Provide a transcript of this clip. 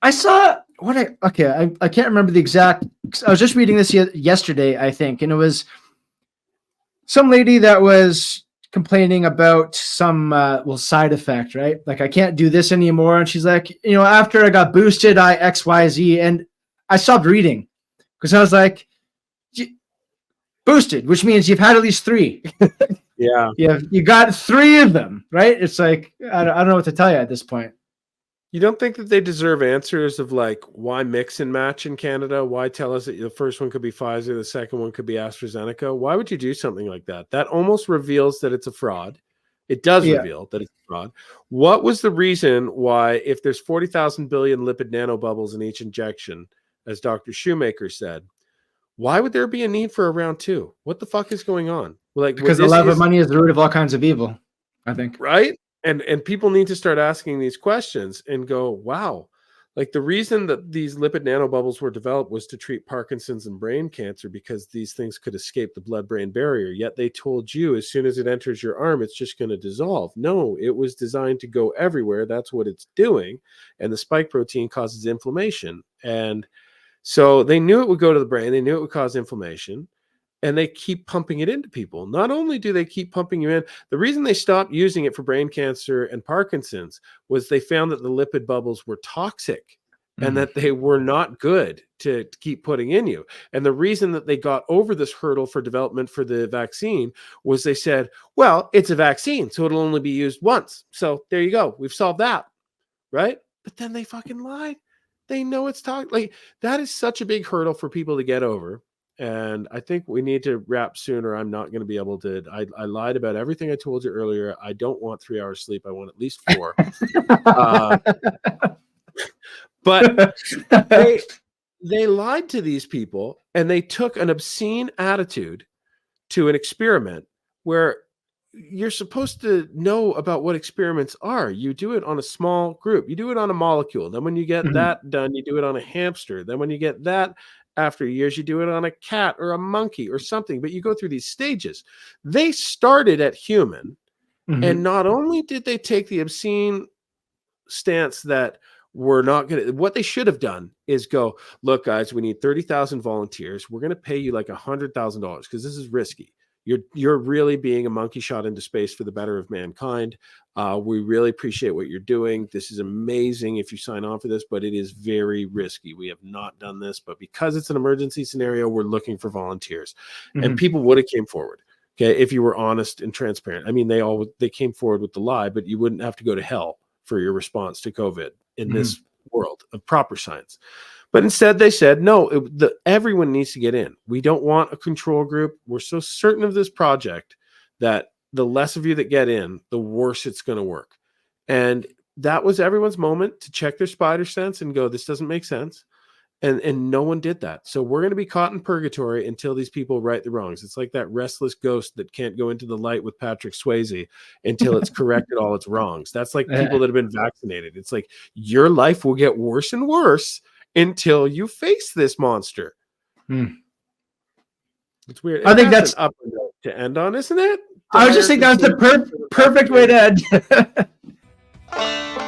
I saw I can't remember the exact. I was just reading this yesterday, I think, and it was some lady that was complaining about some side effect, right? Like, I can't do this anymore, and she's like, after I got boosted, I XYZ, and I stopped reading because I was like, boosted, which means you've had at least 3. Yeah, you got 3 of them, right? It's like I don't know what to tell you at this point. You don't think that they deserve answers of like, why mix and match in Canada? Why tell us that the first one could be Pfizer, the second one could be AstraZeneca? Why would you do something like that? That almost reveals that it's a fraud. It does reveal that it's a fraud. What was the reason why, if there's 40,000 billion lipid nanobubbles in each injection, as Dr. Shoemaker said, why would there be a need for a round 2? What the fuck is going on? Like, because the love of money is the root of all kinds of evil, I think. Right? And people need to start asking these questions and go, wow, like the reason that these lipid nanobubbles were developed was to treat Parkinson's and brain cancer because these things could escape the blood-brain barrier. Yet they told you as soon as it enters your arm, it's just going to dissolve. No, it was designed to go everywhere. That's what it's doing. And the spike protein causes inflammation. And so they knew it would go to the brain. They knew it would cause inflammation. And they keep pumping it into people. Not only do they keep pumping you in, the reason they stopped using it for brain cancer and Parkinson's was they found that the lipid bubbles were toxic and that they were not good to keep putting in you. And the reason that they got over this hurdle for development for the vaccine was they said, well, it's a vaccine, so it'll only be used once. So there you go. We've solved that, right? But then they fucking lied. They know it's toxic. Like, that is such a big hurdle for people to get over. And I think we need to wrap sooner. I'm not going to be able to. I lied about everything I told you earlier. I don't want 3 hours sleep. I want at least 4. But they lied to these people, and they took an obscene attitude to an experiment where you're supposed to know about what experiments are. You do it on a small group. You do it on a molecule. Then when you get that done, you do it on a hamster. Then when you get that, after years, you do it on a cat or a monkey or something, but you go through these stages. They started at human, and not only did they take the obscene stance that we're not going to, what they should have done is go, look, guys, we need 30,000 volunteers. We're going to pay you like $100,000 because this is risky. You're really being a monkey shot into space for the better of mankind. We really appreciate what you're doing. This is amazing if you sign on for this, but it is very risky. We have not done this, but because it's an emergency scenario, we're looking for volunteers. And people would have came forward, okay, if you were honest and transparent. I mean, they came forward with the lie, but you wouldn't have to go to hell for your response to COVID in this world of proper science. But instead, they said, no, everyone needs to get in. We don't want a control group. We're so certain of this project that the less of you that get in, the worse it's going to work. And that was everyone's moment to check their spider sense and go, this doesn't make sense. And no one did that. So we're going to be caught in purgatory until these people right the wrongs. It's like that restless ghost that can't go into the light with Patrick Swayze until it's corrected all its wrongs. That's like people that have been vaccinated. It's like your life will get worse and worse until you face this monster. It's weird. I think that's an upper note to end on, isn't it? I was just thinking that's the perfect way to end.